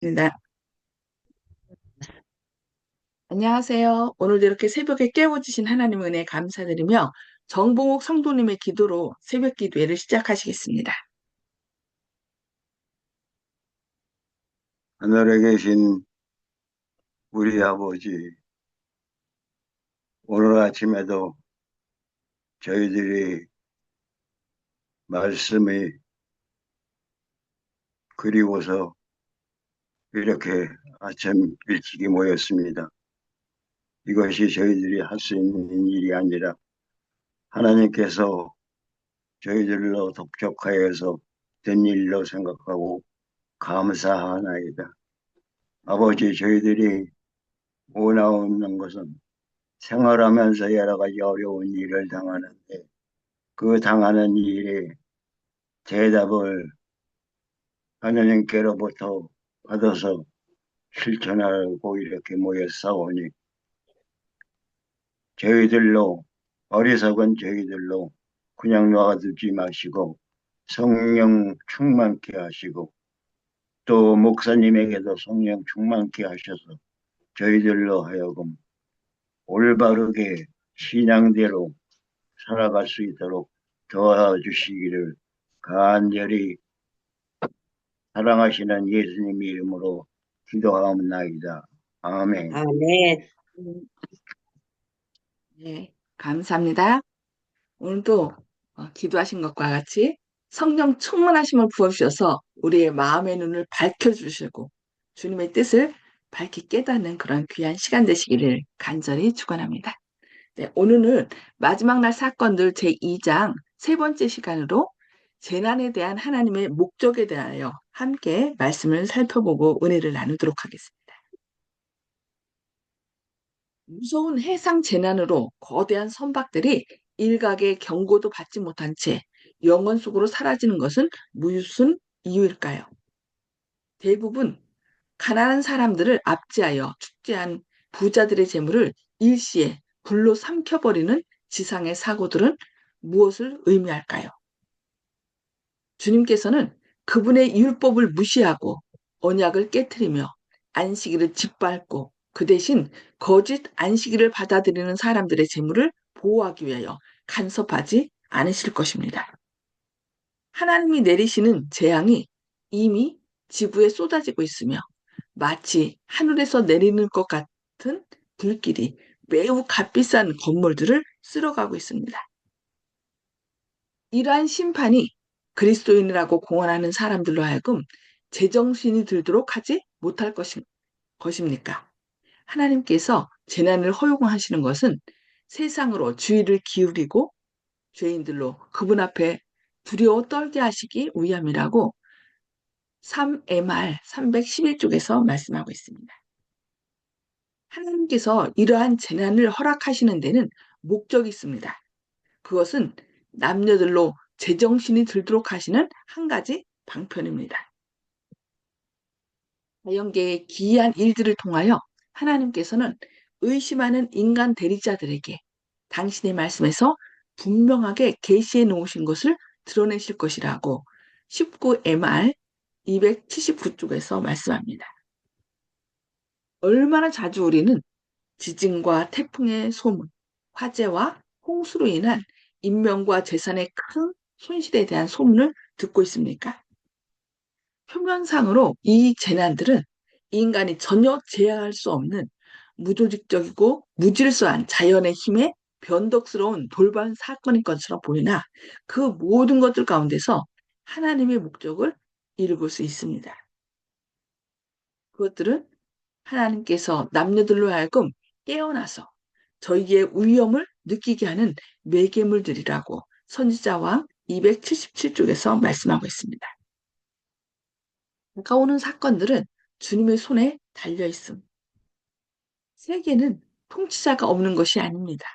네, 안녕하세요. 오늘도 이렇게 새벽에 깨워주신 하나님 은혜 감사드리며 정봉욱 성도님의 기도로 새벽 기도회를 시작하시겠습니다. 하늘에 계신 우리 아버지, 오늘 아침에도 저희들이 말씀이 그리워서 이렇게 아침 일찍이 모였습니다. 이것이 저희들이 할 수 있는 일이 아니라 하나님께서 저희들로 독촉하여서 된 일로 생각하고 감사하나이다. 아버지, 저희들이 원하는 것은 생활하면서 여러 가지 어려운 일을 당하는데 그 당하는 일에 대답을 하나님께로부터 받아서 실천하고 이렇게 모였사오니 저희들로 어리석은 저희들로 그냥 놔두지 마시고 성령 충만케 하시고 또 목사님에게도 성령 충만케 하셔서 저희들로 하여금 올바르게 신앙대로 살아갈 수 있도록 도와주시기를 간절히 사랑하시는 예수님 이름으로 기도하옵나이다. 아멘. 아멘. 음, 네, 감사합니다. 오늘도 기도하신 것과 같이 성령 충만하심을 부어주셔서 우리의 마음의 눈을 밝혀주시고 주님의 뜻을 밝히 깨닫는 그런 귀한 시간 되시기를 간절히 축원합니다. 네, 오늘은 마지막 날 사건들 제2장 세 번째 시간으로 재난에 대한 하나님의 목적에 대하여 함께 말씀을 살펴보고 은혜를 나누도록 하겠습니다. 무서운 해상 재난으로 거대한 선박들이 일각의 경고도 받지 못한 채 영원 속으로 사라지는 것은 무슨 이유일까요? 대부분 가난한 사람들을 압제하여 축제한 부자들의 재물을 일시에 불로 삼켜버리는 지상의 사고들은 무엇을 의미할까요? 주님께서는 그분의 율법을 무시하고 언약을 깨뜨리며 안식일을 짓밟고 그 대신 거짓 안식일을 받아들이는 사람들의 재물을 보호하기 위하여 간섭하지 않으실 것입니다. 하나님이 내리시는 재앙이 이미 지구에 쏟아지고 있으며 마치 하늘에서 내리는 것 같은 불길이 매우 값비싼 건물들을 쓸어가고 있습니다. 이러한 심판이 그리스도인이라고 공언하는 사람들로 하여금 제정신이 들도록 하지 못할 것입니까? 하나님께서 재난을 허용하시는 것은 세상으로 주의를 기울이고 죄인들로 그분 앞에 두려워 떨게 하시기 위함이라고 3MR 311쪽에서 말씀하고 있습니다. 하나님께서 이러한 재난을 허락하시는 데는 목적이 있습니다. 그것은 남녀들로 제정신이 들도록 하시는 한 가지 방편입니다. 자연계의 기이한 일들을 통하여 하나님께서는 의심하는 인간 대리자들에게 당신의 말씀에서 분명하게 계시해 놓으신 것을 드러내실 것이라고 19MR 279쪽에서 말씀합니다. 얼마나 자주 우리는 지진과 태풍의 소문, 화재와 홍수로 인한 인명과 재산의 큰 손실에 대한 소문을 듣고 있습니까? 표면상으로 이 재난들은 인간이 전혀 제어할 수 없는 무조직적이고 무질서한 자연의 힘에 변덕스러운 돌발 사건인 것처럼 보이나 그 모든 것들 가운데서 하나님의 목적을 이루고 수 있습니다. 그것들은 하나님께서 남녀들로 하여금 깨어나서 저희의 위험을 느끼게 하는 매개물들이라고 선지자왕 277쪽에서 말씀하고 있습니다. 다가오는 사건들은 주님의 손에 달려 있음. 세계는 통치자가 없는 것이 아닙니다.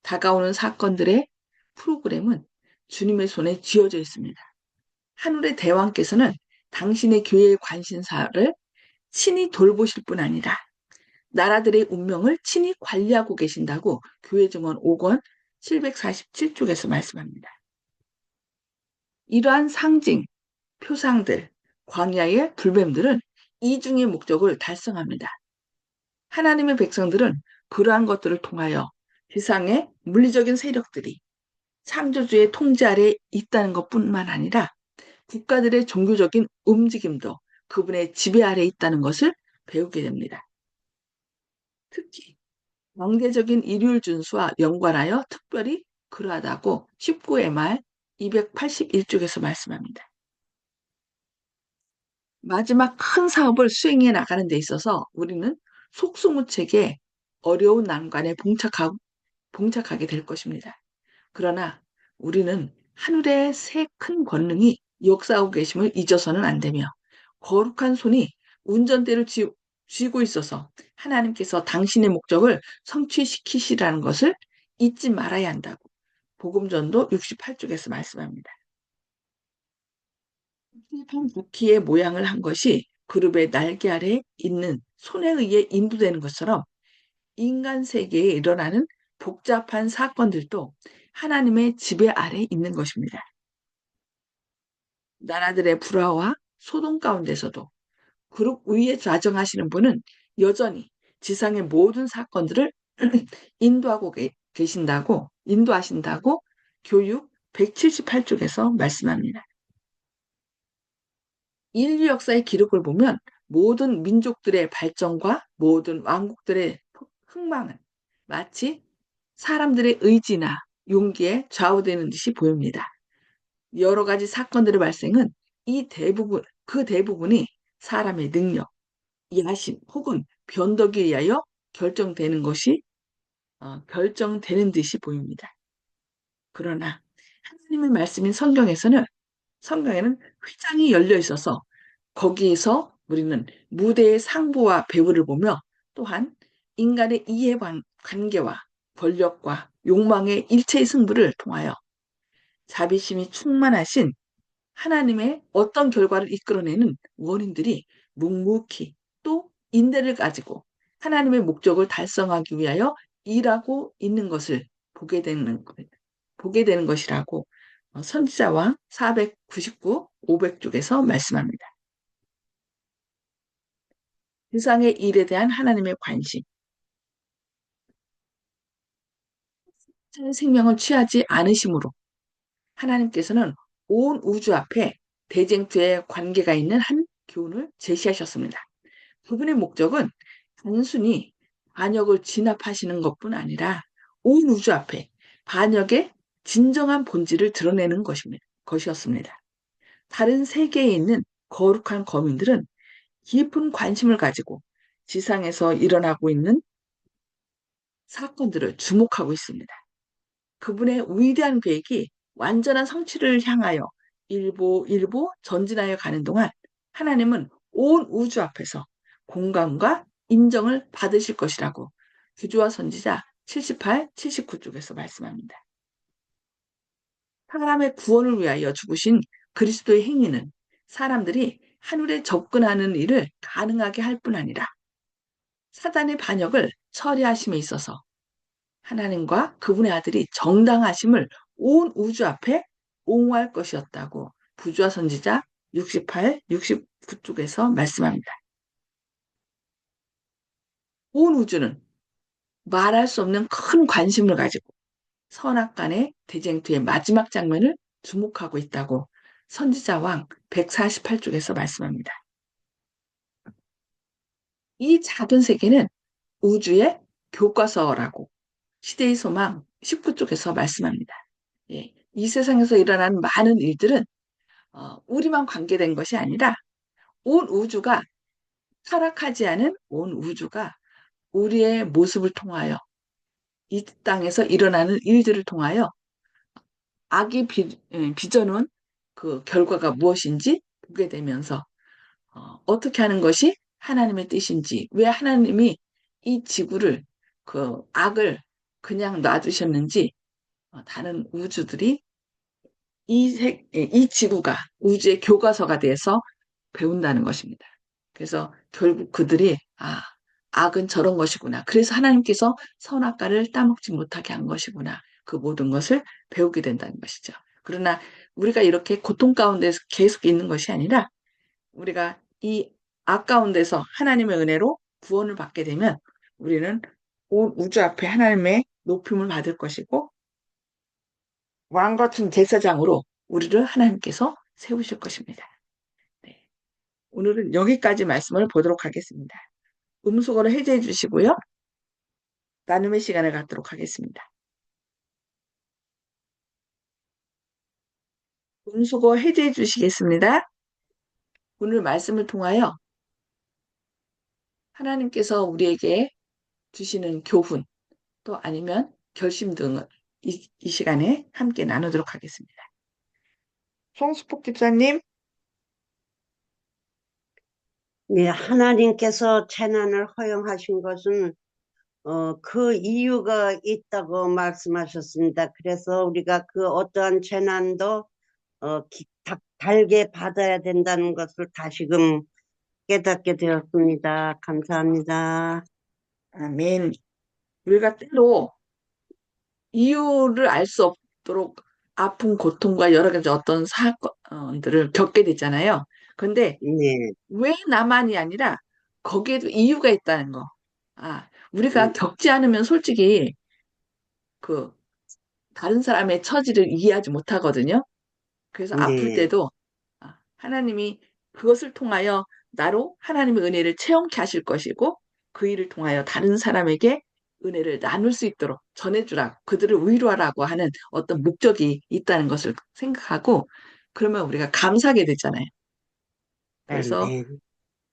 다가오는 사건들의 프로그램은 주님의 손에 쥐어져 있습니다. 하늘의 대왕께서는 당신의 교회의 관심사를 친히 돌보실 뿐 아니라 나라들의 운명을 친히 관리하고 계신다고 교회 증언 5권 747쪽에서 말씀합니다. 이러한 상징, 표상들, 광야의 불뱀들은 이중의 목적을 달성합니다. 하나님의 백성들은 그러한 것들을 통하여 세상의 물리적인 세력들이 창조주의 통제 아래 있다는 것뿐만 아니라 국가들의 종교적인 움직임도 그분의 지배 아래 있다는 것을 배우게 됩니다. 특히 경제적인 일율 준수와 연관하여 특별히 그러하다고 19의 말 281쪽에서 말씀합니다. 마지막 큰 사업을 수행해 나가는 데 있어서 우리는 속수무책에 어려운 난관에 봉착하게 될 것입니다. 그러나 우리는 하늘의 새 큰 권능이 역사하고 계심을 잊어서는 안 되며 거룩한 손이 운전대를 쥐고 있어서 하나님께서 당신의 목적을 성취시키시라는 것을 잊지 말아야 한다고 복음전도 68쪽에서 말씀합니다. 바퀴의 모양을 한 것이 그룹의 날개 아래 있는 손에 의해 인도되는 것처럼 인간 세계에 일어나는 복잡한 사건들도 하나님의 지배 아래 있는 것입니다. 나라들의 불화와 소동 가운데서도 그룹 위에 좌정하시는 분은 여전히 지상의 모든 사건들을 인도하고 인도하신다고 교육 178쪽에서 말씀합니다. 인류 역사의 기록을 보면 모든 민족들의 발전과 모든 왕국들의 흥망은 마치 사람들의 의지나 용기에 좌우되는 듯이 보입니다. 여러 가지 사건들의 발생은 그 대부분이 사람의 능력, 야심 혹은 변덕에 의하여 결정되는 결정되는 듯이 보입니다. 그러나 하나님의 말씀인 성경에는 휘장이 열려 있어서 거기에서 우리는 무대의 상부와 배후를 보며 또한 인간의 관계와 권력과 욕망의 일체의 승부를 통하여 자비심이 충만하신 하나님의 어떤 결과를 이끌어내는 원인들이 묵묵히 또 인내를 가지고 하나님의 목적을 달성하기 위하여 일하고 있는 것을 보게 되는, 보게 되는 것이라고 선지자왕 499, 500쪽에서 말씀합니다. 세상의 일에 대한 하나님의 관심, 생명을 취하지 않으심으로 하나님께서는 온 우주 앞에 대쟁투의 관계가 있는 한 교훈을 제시하셨습니다. 그분의 목적은 단순히 반역을 진압하시는 것뿐 아니라 온 우주 앞에 반역의 진정한 본질을 드러내는 것이었습니다. 다른 세계에 있는 거룩한 거민들은 깊은 관심을 가지고 지상에서 일어나고 있는 사건들을 주목하고 있습니다. 그분의 위대한 계획이 완전한 성취를 향하여 일보 전진하여 가는 동안 하나님은 온 우주 앞에서 공감과 인정을 받으실 것이라고 규주와 선지자 78, 79쪽에서 말씀합니다. 사람의 구원을 위하여 죽으신 그리스도의 행위는 사람들이 하늘에 접근하는 일을 가능하게 할 뿐 아니라 사단의 반역을 처리하심에 있어서 하나님과 그분의 아들이 정당하심을 온 우주 앞에 옹호할 것이었다고 부조와 선지자 68, 69쪽에서 말씀합니다. 온 우주는 말할 수 없는 큰 관심을 가지고 선악간의 대쟁투의 마지막 장면을 주목하고 있다고 선지자왕 148쪽에서 말씀합니다. 이 작은 세계는 우주의 교과서라고 시대의 소망 19쪽에서 말씀합니다. 예, 이 세상에서 일어나는 많은 일들은 우리만 관계된 것이 아니라 온 우주가 타락하지 않은 온 우주가 우리의 모습을 통하여 이 땅에서 일어나는 일들을 통하여 악이 빚어놓은 그 결과가 무엇인지 보게 되면서 어떻게 하는 것이 하나님의 뜻인지 왜 하나님이 이 지구를 그 악을 그냥 놔두셨는지 다른 우주들이 이 지구가 우주의 교과서가 돼서 배운다는 것입니다. 그래서 결국 그들이 악은 저런 것이구나. 그래서 하나님께서 선악과를 따먹지 못하게 한 것이구나. 그 모든 것을 배우게 된다는 것이죠. 그러나 우리가 이렇게 고통 가운데 계속 있는 것이 아니라 우리가 이 아까운 데서 하나님의 은혜로 구원을 받게 되면 우리는 온 우주 앞에 하나님의 높임을 받을 것이고 왕 같은 제사장으로 우리를 하나님께서 세우실 것입니다. 네. 오늘은 여기까지 말씀을 보도록 하겠습니다. 음수거를 해제해 주시고요. 나눔의 시간을 갖도록 하겠습니다. 음수거 해제해 주시겠습니다. 오늘 말씀을 통하여 하나님께서 우리에게 주시는 교훈 또 아니면 결심 등을 이 시간에 함께 나누도록 하겠습니다. 송수폭 집사님, 네, 하나님께서 재난을 허용하신 것은 그 이유가 있다고 말씀하셨습니다. 그래서 우리가 그 어떠한 재난도 달게 받아야 된다는 것을 다시금 깨닫게 되었습니다. 감사합니다. 아멘. 우리가 때로 이유를 알 수 없도록 아픈 고통과 여러 가지 어떤 사건들을 겪게 되잖아요. 근데 네, 왜 나만이 아니라 거기에도 이유가 있다는 거. 우리가 음, 겪지 않으면 솔직히 그 다른 사람의 처지를 이해하지 못하거든요. 그래서 아플 네, 때도 하나님이 그것을 통하여 나로 하나님의 은혜를 체험케 하실 것이고 그 일을 통하여 다른 사람에게 은혜를 나눌 수 있도록 전해주라, 그들을 위로하라고 하는 어떤 목적이 있다는 것을 생각하고 그러면 우리가 감사하게 되잖아요. 그래서 아멘,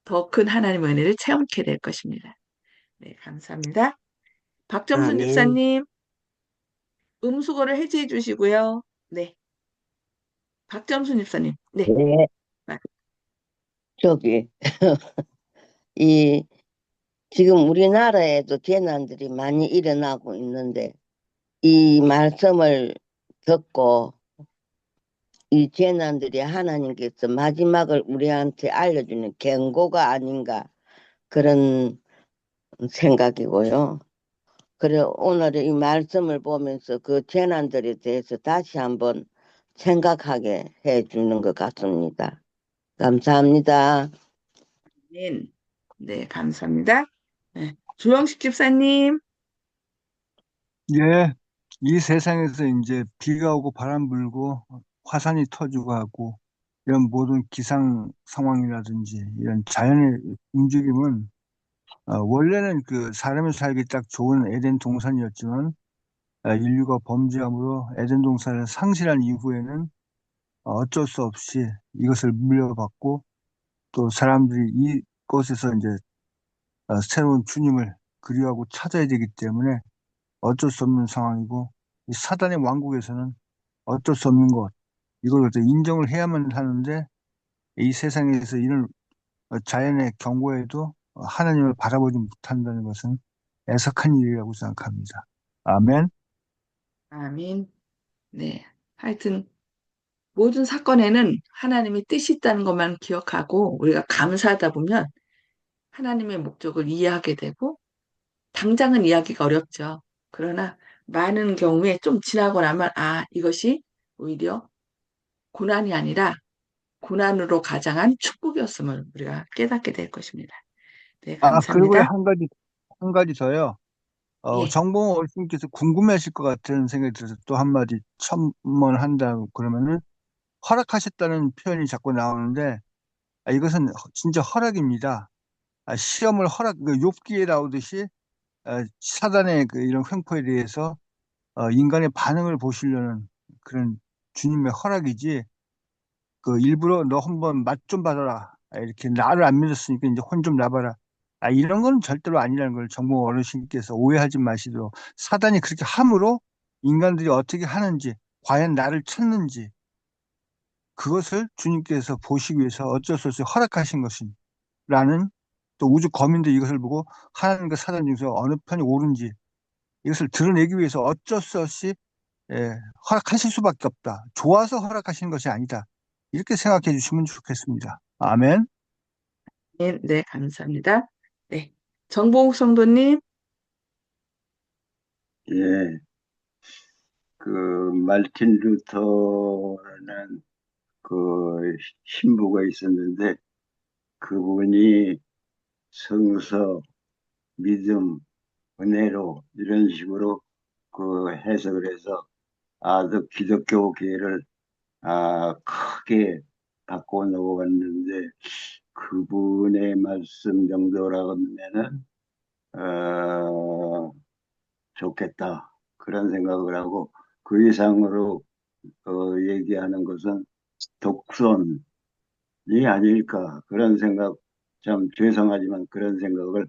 더 큰 하나님의 은혜를 체험케 될 것입니다. 네, 감사합니다. 박정순 아멘. 집사님, 음수거를 해제해 주시고요. 네, 박정순 집사님, 네, 네, 저기, 이, 지금 우리나라에도 재난들이 많이 일어나고 있는데, 이 말씀을 듣고, 이 재난들이 하나님께서 마지막을 우리한테 알려주는 경고가 아닌가, 그런 생각이고요. 그래, 오늘 이 말씀을 보면서 그 재난들에 대해서 다시 한번 생각하게 해주는 것 같습니다. 감사합니다. 네, 네, 감사합니다. 네, 주영식 집사님, 예, 이 세상에서 이제 비가 오고 바람 불고 화산이 터지고 하고 이런 모든 기상 상황이라든지 이런 자연의 움직임은 원래는 그 사람이 살기 딱 좋은 에덴 동산이었지만 인류가 범죄함으로 에덴 동산을 상실한 이후에는 어쩔 수 없이 이것을 물려받고 또 사람들이 이곳에서 이제 새로운 주님을 그리워하고 찾아야 되기 때문에 어쩔 수 없는 상황이고 이 사단의 왕국에서는 어쩔 수 없는 것 이걸 어떻게 인정을 해야만 하는데 이 세상에서 이런 자연의 경고에도 하나님을 바라보지 못한다는 것은 애석한 일이라고 생각합니다. 아멘. 아민. 네, 하여튼 모든 사건에는 하나님의 뜻이 있다는 것만 기억하고 우리가 감사하다 보면 하나님의 목적을 이해하게 되고 당장은 이해하기가 어렵죠. 그러나 많은 경우에 좀 지나고 나면 이것이 오히려 고난이 아니라 고난으로 가장한 축복이었음을 우리가 깨닫게 될 것입니다. 네, 그리고 감사합니다. 한 가지 더요. 예, 정봉 어르신께서 궁금해하실 것 같은 생각이 들어서 또 한마디 첨언한다고 그러면은 허락하셨다는 표현이 자꾸 나오는데 이것은 진짜 허락입니다. 시험을 그 욥기에 나오듯이 사단의 그 이런 횡포에 대해서 인간의 반응을 보시려는 그런 주님의 허락이지 그 일부러 너 한번 맛 좀 봐라 이렇게 나를 안 믿었으니까 이제 혼 좀 나봐라 이런 건 절대로 아니라는 걸 정보 어르신께서 오해하지 마시도록 사단이 그렇게 함으로 인간들이 어떻게 하는지 과연 나를 찾는지 그것을 주님께서 보시기 위해서 어쩔 수 없이 허락하신 것이라는 또 우주 거민도 이것을 보고 하나님과 사단 중에서 어느 편이 옳은지 이것을 드러내기 위해서 어쩔 수 없이 허락하실 수밖에 없다. 좋아서 허락하시는 것이 아니다. 이렇게 생각해 주시면 좋겠습니다. 아멘. 네, 네, 감사합니다. 네, 정보욱 성도님, 예, 그 말틴 루터라는 그 신부가 있었는데 그분이 성서, 믿음, 은혜로 이런 식으로 그 해석을 해서 아주 기독교계를 크게 바꿔 놓았는데 그분의 말씀 정도라고 하면은 어, 좋겠다 그런 생각을 하고 그 이상으로 얘기하는 것은 독선이 아닐까 그런 생각 참 죄송하지만 그런 생각을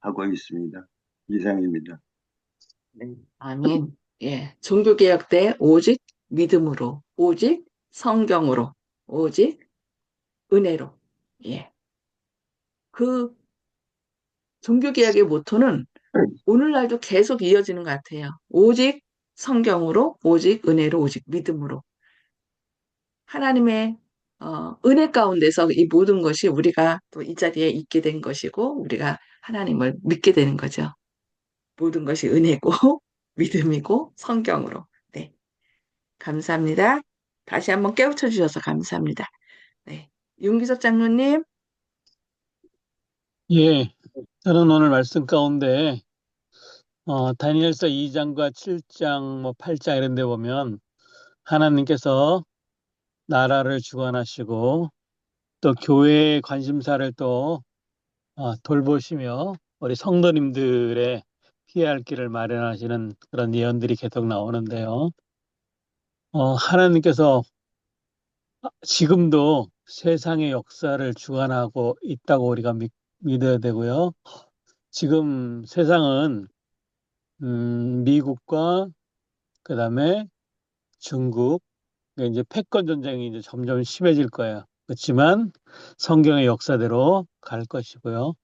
하고 있습니다. 이상입니다. 네. 아멘. 예. 종교개혁 때 오직 믿음으로, 오직 성경으로, 오직 은혜로. 예. 그 종교개혁의 모토는 오늘날도 계속 이어지는 것 같아요. 오직 성경으로, 오직 은혜로, 오직 믿음으로. 하나님의 은혜 가운데서 이 모든 것이 우리가 또 이 자리에 있게 된 것이고, 우리가 하나님을 믿게 되는 거죠. 모든 것이 은혜고, 믿음이고, 성경으로. 네. 감사합니다. 다시 한번 깨우쳐 주셔서 감사합니다. 네. 윤기석 장로님, 예, 저는 오늘 말씀 가운데 다니엘서 2장과 7장, 8장 이런 데 보면 하나님께서 나라를 주관하시고 또 교회의 관심사를 또 돌보시며 우리 성도님들의 피할 길을 마련하시는 그런 예언들이 계속 나오는데요. 하나님께서 지금도 세상의 역사를 주관하고 있다고 우리가 믿어야 되고요. 지금 세상은 미국과 그다음에 중국 이제 패권 전쟁이 이제 점점 심해질 거예요. 그렇지만 성경의 역사대로 갈 것이고요.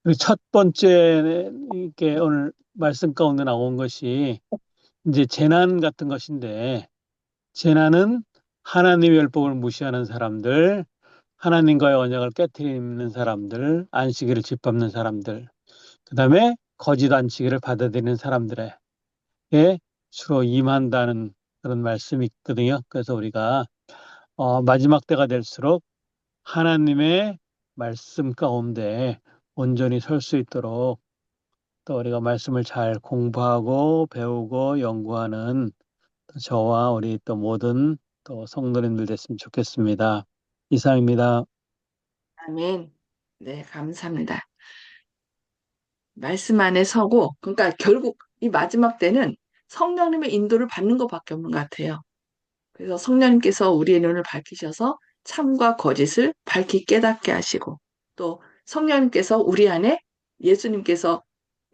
그리고 첫 번째 이게 오늘 말씀 가운데 나온 것이 이제 재난 같은 것인데 재난은 하나님의 율법을 무시하는 사람들, 하나님과의 언약을 깨트리는 사람들, 안식일을 짓밟는 사람들, 그다음에 거짓 안식일을 받아들이는 사람들의 주로 임한다는 그런 말씀이 있거든요. 그래서 우리가 마지막 때가 될수록 하나님의 말씀 가운데 온전히 설 수 있도록 또 우리가 말씀을 잘 공부하고 배우고 연구하는 저와 우리 또 모든 또 성도님들 됐으면 좋겠습니다. 이상입니다. 아멘. 네, 감사합니다. 말씀 안에 서고, 그러니까 결국 이 마지막 때는 성령님의 인도를 받는 것밖에 없는 것 같아요. 그래서 성령님께서 우리의 눈을 밝히셔서 참과 거짓을 밝히 깨닫게 하시고, 또 성령님께서 우리 안에 예수님께서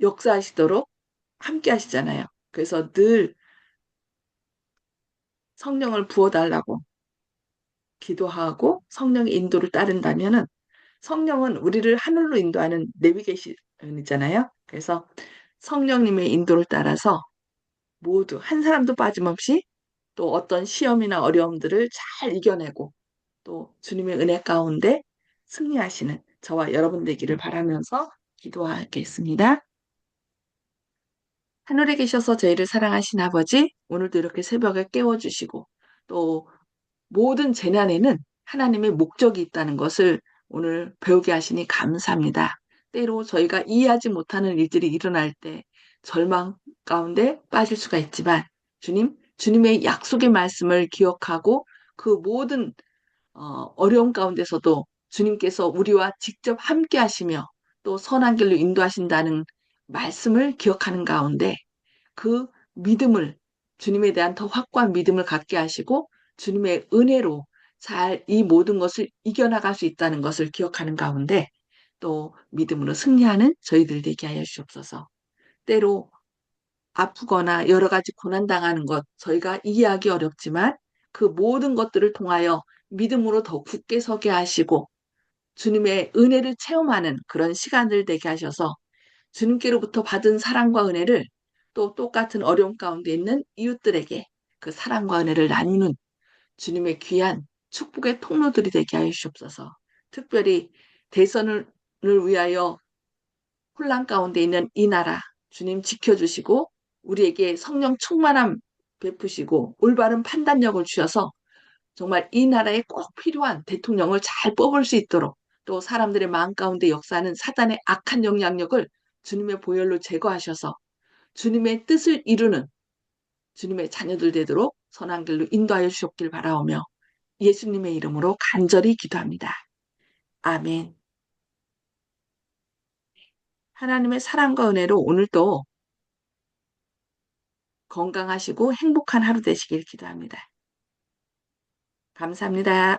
역사하시도록 함께 하시잖아요. 그래서 늘 성령을 부어달라고 기도하고 성령의 인도를 따른다면은 성령은 우리를 하늘로 인도하는 내비게이션이잖아요. 그래서 성령님의 인도를 따라서 모두 한 사람도 빠짐없이 또 어떤 시험이나 어려움들을 잘 이겨내고 또 주님의 은혜 가운데 승리하시는 저와 여러분 되기를 바라면서 기도하겠습니다. 하늘에 계셔서 저희를 사랑하신 아버지, 오늘도 이렇게 새벽에 깨워주시고 또 모든 재난에는 하나님의 목적이 있다는 것을 오늘 배우게 하시니 감사합니다. 때로 저희가 이해하지 못하는 일들이 일어날 때 절망 가운데 빠질 수가 있지만 주님의 약속의 말씀을 기억하고 그 모든 어려움 가운데서도 주님께서 우리와 직접 함께 하시며 또 선한 길로 인도하신다는 말씀을 기억하는 가운데 그 믿음을 주님에 대한 더 확고한 믿음을 갖게 하시고 주님의 은혜로 잘 이 모든 것을 이겨나갈 수 있다는 것을 기억하는 가운데 또 믿음으로 승리하는 저희들 되게 하여 주옵소서. 때로 아프거나 여러 가지 고난당하는 것 저희가 이해하기 어렵지만 그 모든 것들을 통하여 믿음으로 더 굳게 서게 하시고 주님의 은혜를 체험하는 그런 시간들 되게 하셔서 주님께로부터 받은 사랑과 은혜를 또 똑같은 어려움 가운데 있는 이웃들에게 그 사랑과 은혜를 나누는 주님의 귀한 축복의 통로들이 되게 하여 주옵소서. 특별히 대선을 위하여 혼란 가운데 있는 이 나라 주님 지켜주시고 우리에게 성령 충만함 베푸시고 올바른 판단력을 주셔서 정말 이 나라에 꼭 필요한 대통령을 잘 뽑을 수 있도록 또 사람들의 마음 가운데 역사하는 사단의 악한 영향력을 주님의 보혈로 제거하셔서 주님의 뜻을 이루는 주님의 자녀들 되도록 선한 길로 인도하여 주셨길 바라오며 예수님의 이름으로 간절히 기도합니다. 아멘. 하나님의 사랑과 은혜로 오늘도 건강하시고 행복한 하루 되시길 기도합니다. 감사합니다.